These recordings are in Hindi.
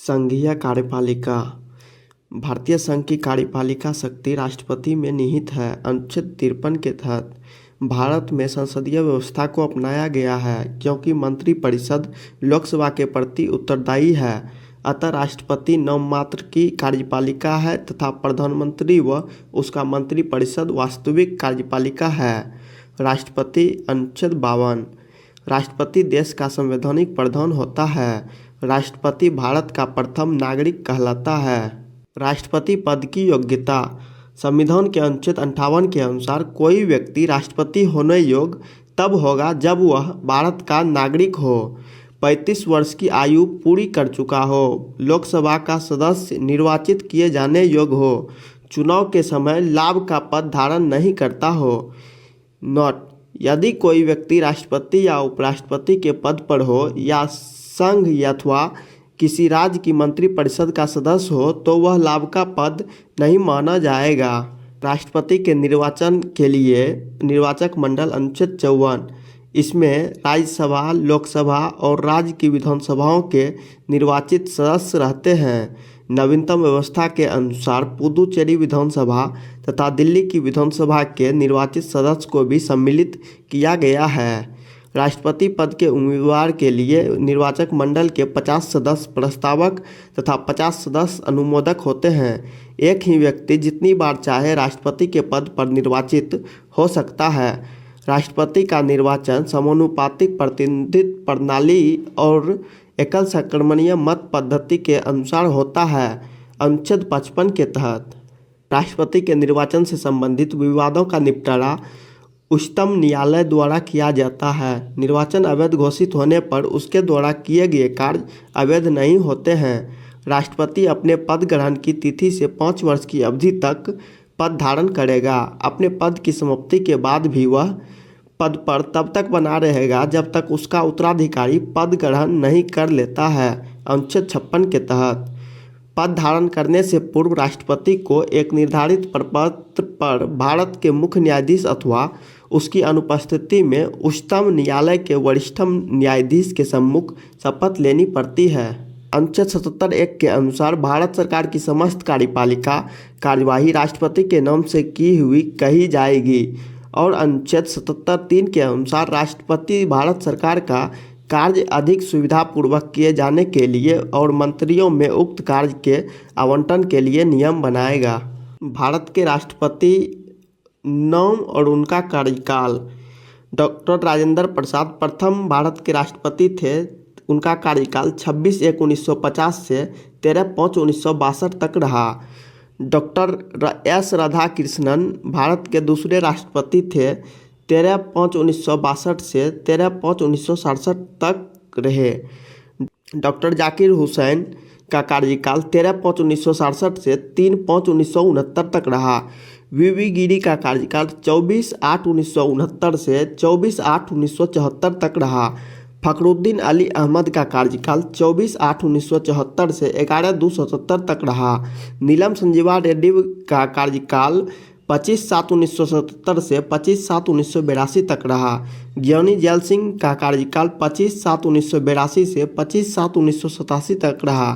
संघीय कार्यपालिका। भारतीय संघ की कार्यपालिका शक्ति राष्ट्रपति में निहित है। अनुच्छेद 53 के तहत भारत में संसदीय व्यवस्था को अपनाया गया है क्योंकि मंत्रिपरिषद लोकसभा के प्रति उत्तरदायी है। अतः राष्ट्रपति नाममात्र की कार्यपालिका है तथा प्रधानमंत्री व उसका मंत्रिपरिषद वास्तविक कार्यपालिका है। राष्ट्रपति। अनुच्छेद 52। राष्ट्रपति देश का संवैधानिक प्रधान होता है। राष्ट्रपति भारत का प्रथम नागरिक कहलाता है। राष्ट्रपति पद की योग्यता। संविधान के अनुच्छेद 58 के अनुसार कोई व्यक्ति राष्ट्रपति होने योग्य तब होगा जब वह भारत का नागरिक हो, 35 वर्ष की आयु पूरी कर चुका हो, लोकसभा का सदस्य निर्वाचित किए जाने योग्य हो, चुनाव के समय लाभ का पद धारण नहीं करता हो। नोट: यदि कोई व्यक्ति राष्ट्रपति या उपराष्ट्रपति के पद पर हो या संघ अथवा किसी राज्य की मंत्रिपरिषद का सदस्य हो तो वह लाभ का पद नहीं माना जाएगा। राष्ट्रपति के निर्वाचन के लिए निर्वाचक मंडल। अनुच्छेद 54। इसमें राज्यसभा, लोकसभा और राज्य की विधानसभाओं के निर्वाचित सदस्य रहते हैं। नवीनतम व्यवस्था के अनुसार पुदुचेरी विधानसभा तथा दिल्ली की विधानसभा के निर्वाचित सदस्य को भी सम्मिलित किया गया है। राष्ट्रपति पद के उम्मीदवार के लिए निर्वाचक मंडल के 50 सदस्य प्रस्तावक तथा 50 सदस्य अनुमोदक होते हैं। एक ही व्यक्ति जितनी बार चाहे राष्ट्रपति के पद पर निर्वाचित हो सकता है। राष्ट्रपति का निर्वाचन समानुपातिक प्रतिनिधित्व प्रणाली और एकल संक्रमणीय मत पद्धति के अनुसार होता है। अनुच्छेद 55 के तहत राष्ट्रपति के निर्वाचन से संबंधित विवादों का निपटारा उच्चतम न्यायालय द्वारा किया जाता है। निर्वाचन अवैध घोषित होने पर उसके द्वारा किए गए कार्य अवैध नहीं होते हैं। राष्ट्रपति अपने पद ग्रहण की तिथि से 5 वर्ष की अवधि तक पद धारण करेगा। अपने पद की समाप्ति के बाद भी वह पद पर तब तक बना रहेगा जब तक उसका उत्तराधिकारी पद ग्रहण नहीं कर लेता है। अनुच्छेद 56 के तहत पद धारण करने से पूर्व राष्ट्रपति को एक निर्धारित प्रपत्र पर भारत के मुख्य न्यायाधीश अथवा उसकी अनुपस्थिति में उच्चतम न्यायालय के वरिष्ठतम न्यायाधीश के सम्मुख शपथ लेनी पड़ती है। अनुच्छेद 77(1) के अनुसार भारत सरकार की समस्त कार्यपालिका कार्यवाही राष्ट्रपति के नाम से की हुई कही जाएगी और अनुच्छेद 77(3) के अनुसार राष्ट्रपति भारत सरकार का कार्य अधिक सुविधापूर्वक किए जाने के लिए और मंत्रियों में उक्त कार्य के आवंटन के लिए नियम बनाएगा। भारत के राष्ट्रपति नाम और उनका कार्यकाल। डॉक्टर राजेंद्र प्रसाद प्रथम भारत के राष्ट्रपति थे। उनका कार्यकाल 26/1/1950 से 13/5/1962 तक रहा। डॉक्टर एस राधाकृष्णन भारत के दूसरे राष्ट्रपति थे। 13/5/1962 से 13/5/1967 तक रहे। डॉक्टर जाकिर हुसैन का कार्यकाल 13/5/1967 से 3/5/1969 तक रहा। वीवी गिरी का कार्यकाल 24/8/1969 से 24/8/1974 तक रहा। फखरुद्दीन अली अहमद का कार्यकाल 24/8/1974 से 11/2/77 तक रहा। नीलम संजीवा रेड्डी का कार्यकाल 25/7/1977 से 25/7/1982 तक रहा। ज्ञानी जैल सिंह का कार्यकाल 25/7/1982 से 25/7/1987 तक रहा।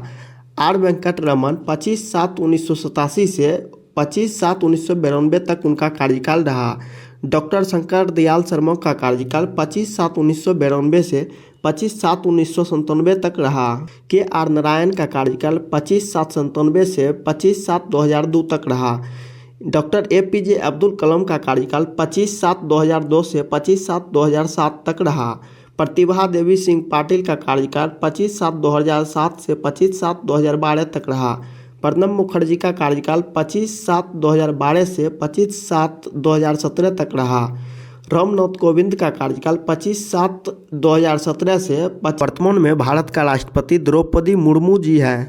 आर वेंकट रमन 25/7/1987 से 25/7/1992 तक उनका कार्यकाल रहा। डॉक्टर शंकर दयाल शर्मा का कार्यकाल 25/7/1992 से 25/7/1997 तक रहा। के आर नारायण का कार्यकाल 25/7/97 से 25/7/2002 तक रहा। डॉक्टर एपीजे अब्दुल कलाम का कार्यकाल 25/7/2002 से 25/7/2007 तक रहा। प्रतिभा देवी सिंह पाटिल का कार्यकाल 25/7/2007 से 25/7/2012 तक रहा। प्रणब मुखर्जी का कार्यकाल 25/7/2012 से 25/7/2017 तक रहा। रामनाथ कोविंद का कार्यकाल 25/7/2017 से वर्तमान में भारत का राष्ट्रपति द्रौपदी मुर्मू जी हैं।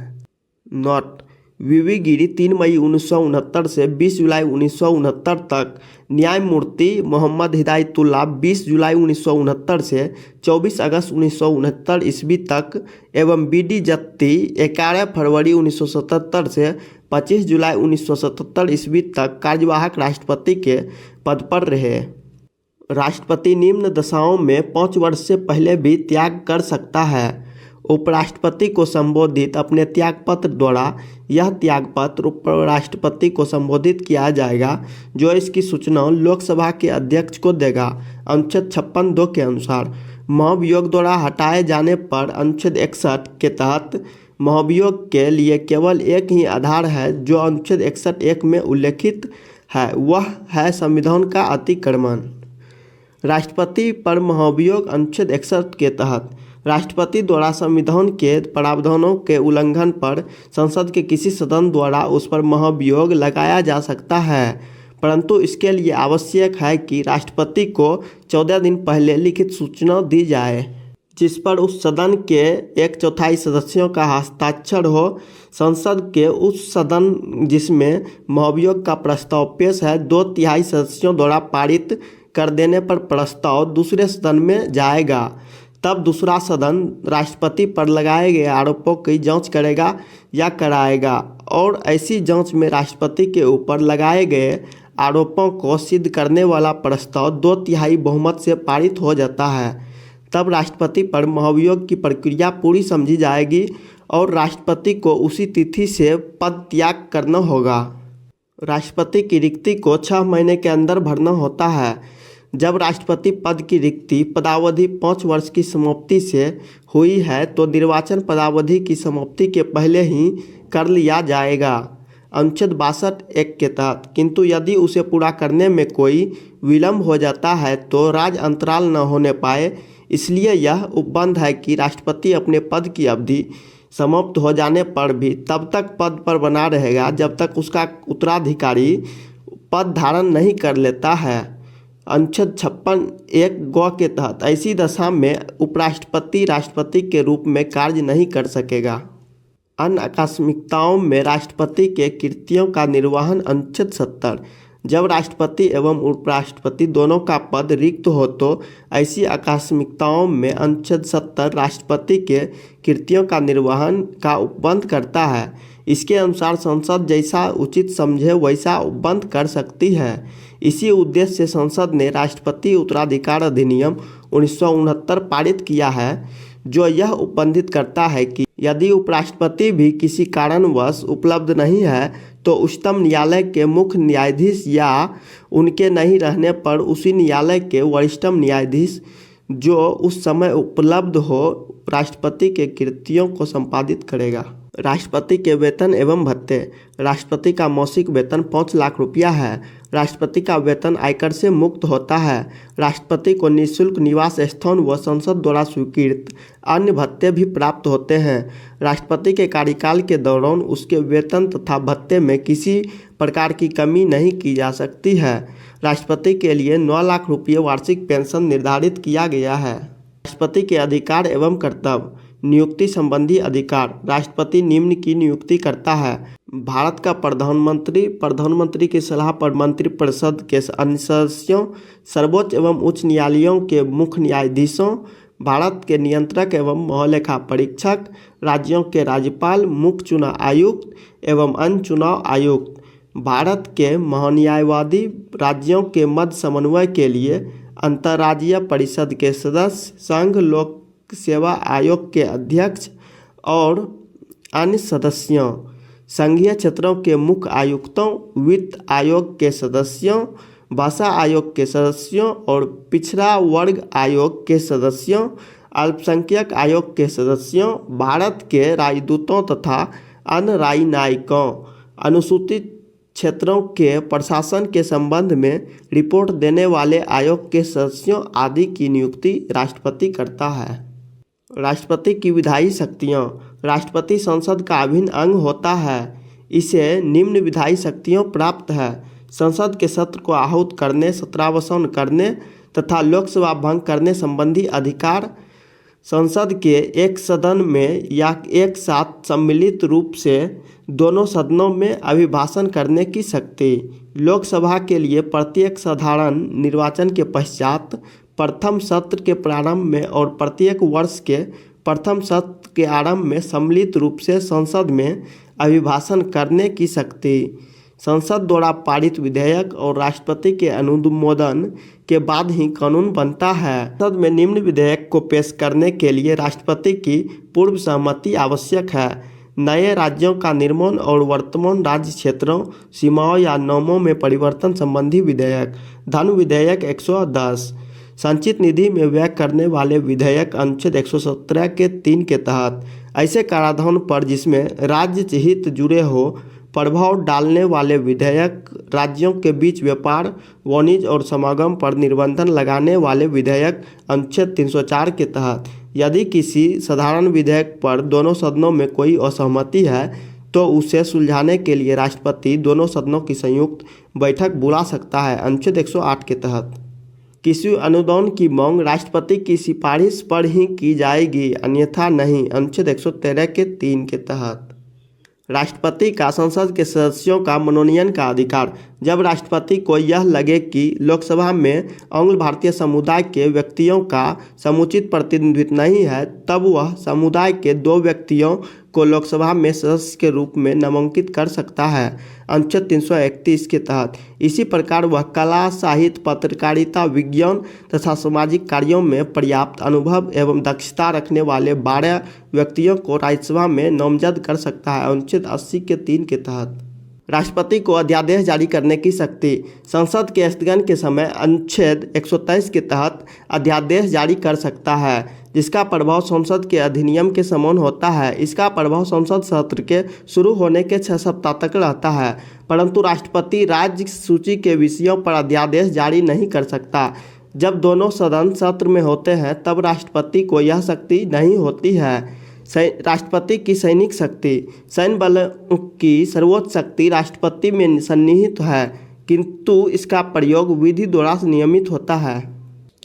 नोट: वीवी गिरी 3 मई 1969 से 20 जुलाई 1969 तक, न्यायमूर्ति मोहम्मद हिदायतुल्लाह 20 जुलाई 1969 से 24 अगस्त 1969 ईस्वी तक एवं बी.डी. जत्ती 11 फरवरी 1977 से 25 जुलाई 1977 ईस्वी तक कार्यवाहक राष्ट्रपति के पद पर रहे। राष्ट्रपति निम्न दशाओं में 5 वर्ष से पहले भी त्याग कर सकता है। उपराष्ट्रपति को संबोधित अपने त्यागपत्र द्वारा। यह त्यागपत्र उपराष्ट्रपति को संबोधित किया जाएगा, जो इसकी सूचना लोकसभा के अध्यक्ष को देगा। अनुच्छेद 56(2) के अनुसार महाभियोग द्वारा हटाए जाने पर अनुच्छेद 61 के तहत महाभियोग के लिए केवल एक ही आधार है, जो अनुच्छेद 61(1) में उल्लेखित है, वह है संविधान का अतिक्रमण। राष्ट्रपति पर महाभियोग अनुच्छेद 61 के तहत राष्ट्रपति द्वारा संविधान के प्रावधानों के उल्लंघन पर संसद के किसी सदन द्वारा उस पर महाभियोग लगाया जा सकता है, परंतु इसके लिए आवश्यक है कि राष्ट्रपति को 14 दिन पहले लिखित सूचना दी जाए, जिस पर उस सदन के 1/4 सदस्यों का हस्ताक्षर हो। संसद के उस सदन जिसमें महाभियोग का प्रस्ताव पेश है 2/3 सदस्यों द्वारा पारित कर देने पर प्रस्ताव दूसरे सदन में जाएगा। तब दूसरा सदन राष्ट्रपति पर लगाए गए आरोपों की जांच करेगा या कराएगा, और ऐसी जांच में राष्ट्रपति के ऊपर लगाए गए आरोपों को सिद्ध करने वाला प्रस्ताव 2/3 बहुमत से पारित हो जाता है। तब राष्ट्रपति पर महाभियोग की प्रक्रिया पूरी समझी जाएगी और राष्ट्रपति को उसी तिथि से पद त्याग करना होगा। राष्ट्रपति की रिक्ति को 6 महीने के अंदर भरना होता है। जब राष्ट्रपति पद की रिक्ति पदावधि 5 वर्ष की समाप्ति से हुई है तो निर्वाचन पदावधि की समाप्ति के पहले ही कर लिया जाएगा, अनुच्छेद 62(1) के तहत। किंतु यदि उसे पूरा करने में कोई विलम्ब हो जाता है तो राज अंतराल न होने पाए, इसलिए यह उपबंध है कि राष्ट्रपति अपने पद की अवधि समाप्त हो जाने पर भी तब तक पद पर बना रहेगा जब तक उसका उत्तराधिकारी पद धारण नहीं कर लेता है, अनुच्छेद 56(1) के तहत। ऐसी दशा में उपराष्ट्रपति राष्ट्रपति के रूप में कार्य नहीं कर सकेगा। अन्य आकस्मिकताओं में राष्ट्रपति के कृत्यों का निर्वहन, अनुच्छेद 70। जब राष्ट्रपति एवं उपराष्ट्रपति दोनों का पद रिक्त हो तो ऐसी आकस्मिकताओं में अनुच्छेद 70 राष्ट्रपति के कृत्यों का निर्वहन का उपबंध करता है। इसके अनुसार संसद जैसा उचित समझे वैसा उपबंध कर सकती है। इसी उद्देश्य से संसद ने राष्ट्रपति उत्तराधिकार अधिनियम 1969 पारित किया है, जो यह उपबंधित करता है कि यदि उपराष्ट्रपति भी किसी कारणवश उपलब्ध नहीं है तो उच्चतम न्यायालय के मुख्य न्यायाधीश या उनके नहीं रहने पर उसी न्यायालय के वरिष्ठतम न्यायाधीश जो उस समय उपलब्ध हो राष्ट्रपति के कृत्यों को संपादित करेगा। राष्ट्रपति के वेतन एवं भत्ते। राष्ट्रपति का मासिक वेतन 5 लाख रुपया है। राष्ट्रपति का वेतन आयकर से मुक्त होता है। राष्ट्रपति को निःशुल्क निवास स्थान व संसद द्वारा स्वीकृत अन्य भत्ते भी प्राप्त होते हैं। राष्ट्रपति के कार्यकाल के दौरान उसके वेतन तथा भत्ते में किसी प्रकार की कमी नहीं की जा सकती है। राष्ट्रपति के लिए 9 लाख रुपये वार्षिक पेंशन निर्धारित किया गया है। राष्ट्रपति के अधिकार एवं कर्तव्य। नियुक्ति संबंधी अधिकार। राष्ट्रपति निम्न की नियुक्ति करता है: भारत का प्रधानमंत्री, प्रधानमंत्री की सलाह पर मंत्रिपरिषद के अन्य सदस्यों, सर्वोच्च एवं उच्च न्यायालयों के मुख्य न्यायाधीशों, भारत के नियंत्रक एवं महालेखा परीक्षक, राज्यों के राज्यपाल, मुख्य चुनाव आयुक्त एवं अन्य चुनाव आयुक्त, भारत के महान्यायवादी, राज्यों के मध्य समन्वय के लिए अंतर्राज्यीय परिषद के सदस्य, संघ लोक सेवा आयोग के अध्यक्ष और अन्य सदस्यों, संघीय क्षेत्रों के मुख्य आयुक्तों, वित्त आयोग के सदस्यों, भाषा आयोग के सदस्यों और पिछड़ा वर्ग आयोग के सदस्यों, अल्पसंख्यक आयोग के सदस्यों, भारत के राजदूतों तथा अन्य राजनयिकों, अनुसूचित क्षेत्रों के प्रशासन के संबंध में रिपोर्ट देने वाले आयोग के सदस्यों आदि की नियुक्ति राष्ट्रपति करता है। राष्ट्रपति की विधायी शक्तियाँ। राष्ट्रपति संसद का अभिन्न अंग होता है। इसे निम्न विधायी शक्तियाँ प्राप्त है: संसद के सत्र को आहूत करने, सत्रावसान करने तथा लोकसभा भंग करने संबंधी अधिकार, संसद के एक सदन में या एक साथ सम्मिलित रूप से दोनों सदनों में अभिभाषण करने की शक्ति, लोकसभा के लिए प्रत्येक साधारण निर्वाचन के पश्चात प्रथम सत्र के प्रारंभ में और प्रत्येक वर्ष के प्रथम सत्र के आरंभ में सम्मिलित रूप से संसद में अभिभाषण करने की शक्ति, संसद द्वारा पारित विधेयक और राष्ट्रपति के अनुमोदन के बाद ही कानून बनता है। संसद में निम्न विधेयक को पेश करने के लिए राष्ट्रपति की पूर्व सहमति आवश्यक है। नए राज्यों का निर्माण और वर्तमान राज्य क्षेत्रों, सीमाओं या नामों में परिवर्तन संबंधी विधेयक। धन विधेयक 110 संचित निधि में व्यय करने वाले विधेयक अनुच्छेद 117 के 3 के तहत ऐसे कराधान पर जिसमें राज्य हित जुड़े हो प्रभाव डालने वाले विधेयक। राज्यों के बीच व्यापार, वाणिज्य और समागम पर निर्बंधन लगाने वाले विधेयक अनुच्छेद 304 के तहत। यदि किसी साधारण विधेयक पर दोनों सदनों में कोई असहमति है तो उसे सुलझाने के लिए राष्ट्रपति दोनों सदनों की संयुक्त बैठक बुला सकता है अनुच्छेद 108 के तहत। किसी अनुदान की मांग राष्ट्रपति की सिफारिश पर ही की जाएगी, अन्यथा नहीं, अनुच्छेद 113 के 3 के तहत। राष्ट्रपति का संसद के सदस्यों का मनोनयन का अधिकार। जब राष्ट्रपति को यह लगे कि लोकसभा में एंग्लो भारतीय समुदाय के व्यक्तियों का समुचित प्रतिनिधित्व नहीं है, तब वह समुदाय के 2 व्यक्तियों को लोकसभा में सदस्य के रूप में नामांकित कर सकता है अनुच्छेद 331 के तहत। इसी प्रकार वह कला, साहित्य, पत्रकारिता, विज्ञान तथा सामाजिक कार्यों में पर्याप्त अनुभव एवं दक्षता रखने वाले 12 व्यक्तियों को राज्यसभा में नामजद कर सकता है अनुच्छेद 80 के 3 के तहत। राष्ट्रपति को अध्यादेश जारी करने की शक्ति। संसद के स्थगन के समय अनुच्छेद 123 के तहत अध्यादेश जारी कर सकता है, जिसका प्रभाव संसद के अधिनियम के समान होता है। इसका प्रभाव संसद सत्र के शुरू होने के 6 सप्ताह तक रहता है, परंतु राष्ट्रपति राज्य सूची के विषयों पर अध्यादेश जारी नहीं कर सकता। जब दोनों सदन सत्र में होते हैं तब राष्ट्रपति को यह शक्ति नहीं होती है। राष्ट्रपति की सैनिक शक्ति। सैन्य बलों की सर्वोच्च शक्ति राष्ट्रपति में सन्निहित है, किंतु इसका प्रयोग विधि द्वारा नियमित होता है।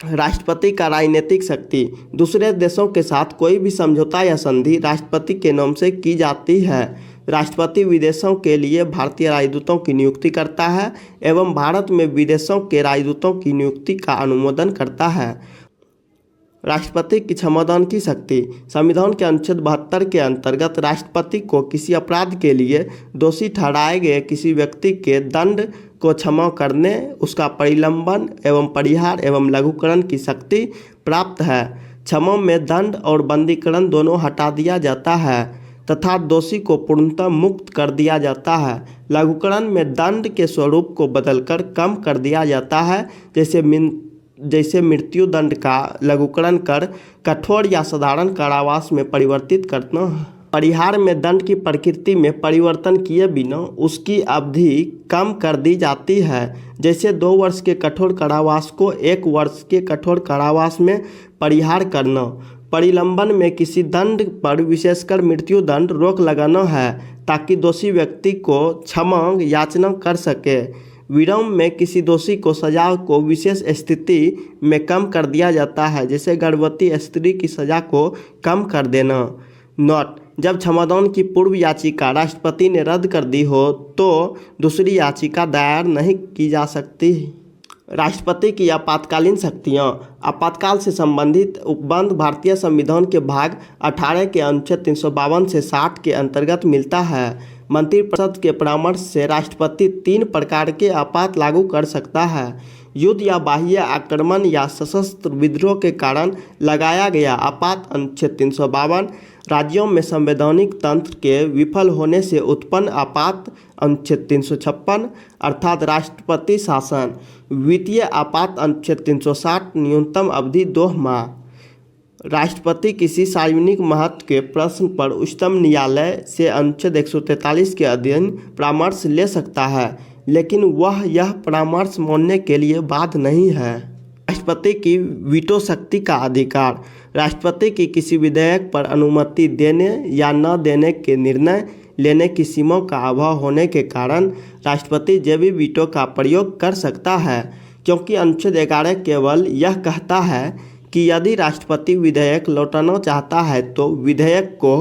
राष्ट्रपति का राजनीतिक शक्ति। दूसरे देशों के साथ कोई भी समझौता या संधि राष्ट्रपति के नाम से की जाती है। राष्ट्रपति विदेशों के लिए भारतीय राजदूतों की नियुक्ति करता है एवं भारत में विदेशों के राजदूतों की नियुक्ति का अनुमोदन करता है। राष्ट्रपति की क्षमादान की शक्ति। संविधान के अनुच्छेद 72 के अंतर्गत राष्ट्रपति को किसी अपराध के लिए दोषी ठहराए गए किसी व्यक्ति के दंड को क्षमा करने, उसका परिलंबन एवं परिहार एवं लघुकरण की शक्ति प्राप्त है। क्षमा में दंड और बंदीकरण दोनों हटा दिया जाता है तथा दोषी को पूर्णतः मुक्त कर दिया जाता है। लघुकरण में दंड के स्वरूप को बदलकर कम कर दिया जाता है, जैसे मृत्यु दंड का लघुकरण कर कठोर या साधारण कारावास में परिवर्तित करना। परिहार में दंड की प्रकृति में परिवर्तन किए बिना उसकी अवधि कम कर दी जाती है, जैसे 2 वर्ष के कठोर कारावास को 1 वर्ष के कठोर कारावास में परिहार करना। परिलंबन में किसी दंड पर, विशेषकर मृत्यु दंड, रोक लगाना है ताकि दोषी व्यक्ति को क्षमा याचना कर सके। विराम में किसी दोषी को सजा को विशेष स्थिति में कम कर दिया जाता है, जैसे गर्भवती स्त्री की सजा को कम कर देना। नोट: जब क्षमादान की पूर्व याचिका राष्ट्रपति ने रद्द कर दी हो तो दूसरी याचिका दायर नहीं की जा सकती। राष्ट्रपति की आपातकालीन शक्तियाँ। आपातकाल से संबंधित उपबंध भारतीय संविधान के भाग 18 के अनुच्छेद 352 से 60 के अंतर्गत मिलता है। मंत्रिपरिषद के परामर्श से राष्ट्रपति 3 प्रकार के आपात लागू कर सकता है। युद्ध या बाह्य आक्रमण या सशस्त्र विद्रोह के कारण लगाया गया आपात अनुच्छेद 352, राज्यों में संवैधानिक तंत्र के विफल होने से उत्पन्न आपात अनुच्छेद 356 अर्थात राष्ट्रपति शासन। वित्तीय आपात अनुच्छेद 360, न्यूनतम अवधि 2 माह। राष्ट्रपति किसी सार्वजनिक महत्व के प्रश्न पर उच्चतम न्यायालय से अनुच्छेद 143 के अधीन परामर्श ले सकता है, लेकिन वह यह परामर्श मानने के लिए बाध्य नहीं है। राष्ट्रपति की वीटो शक्ति का अधिकार। राष्ट्रपति की किसी विधेयक पर अनुमति देने या न देने के निर्णय लेने की सीमा का अभाव होने के कारण राष्ट्रपति जब भी वीटो का प्रयोग कर सकता है, क्योंकि अनुच्छेद 11 केवल यह कहता है कि यदि राष्ट्रपति विधेयक लौटाना चाहता है तो विधेयक को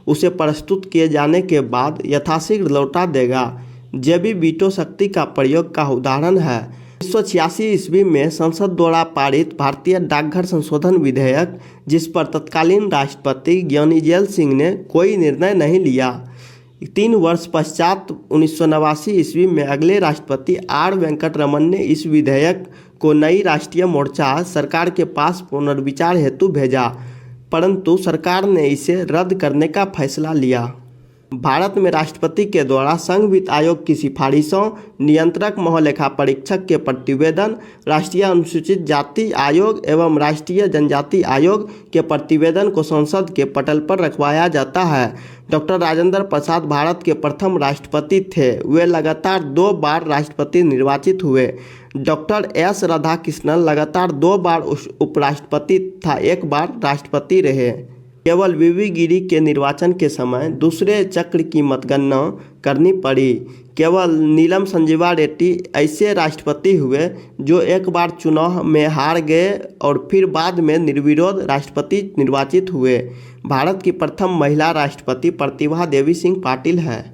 उसे प्रस्तुत किए जाने के बाद यथाशीघ्र लौटा देगा। जेबी वीटो शक्ति का प्रयोग का उदाहरण है 1986 ईस्वी में संसद द्वारा पारित भारतीय डाकघर संशोधन विधेयक, जिस पर तत्कालीन राष्ट्रपति ज्ञानी जेल सिंह ने कोई निर्णय नहीं लिया। 3 वर्ष पश्चात 1989 ईस्वी में अगले राष्ट्रपति आर वेंकटरमन ने इस विधेयक को नई राष्ट्रीय मोर्चा सरकार के पास पुनर्विचार हेतु भेजा, परंतु सरकार ने इसे रद्द करने का फैसला लिया। भारत में राष्ट्रपति के द्वारा संघ वित्त आयोग की सिफारिशों, नियंत्रक महालेखा परीक्षक के प्रतिवेदन, राष्ट्रीय अनुसूचित जाति आयोग एवं राष्ट्रीय जनजाति आयोग के प्रतिवेदन को संसद के पटल पर रखवाया जाता है। डॉक्टर राजेंद्र प्रसाद भारत के प्रथम राष्ट्रपति थे। वे लगातार 2 बार राष्ट्रपति निर्वाचित हुए। डॉक्टर एस राधाकृष्णन लगातार 2 बार उपराष्ट्रपति तथा 1 बार राष्ट्रपति रहे। केवल वीवी गिरी के निर्वाचन के समय दूसरे चक्र की मतगणना करनी पड़ी। केवल नीलम संजीवा रेड्डी ऐसे राष्ट्रपति हुए जो 1 बार चुनाव में हार गए और फिर बाद में निर्विरोध राष्ट्रपति निर्वाचित हुए। भारत की प्रथम महिला राष्ट्रपति प्रतिभा देवी सिंह पाटिल है।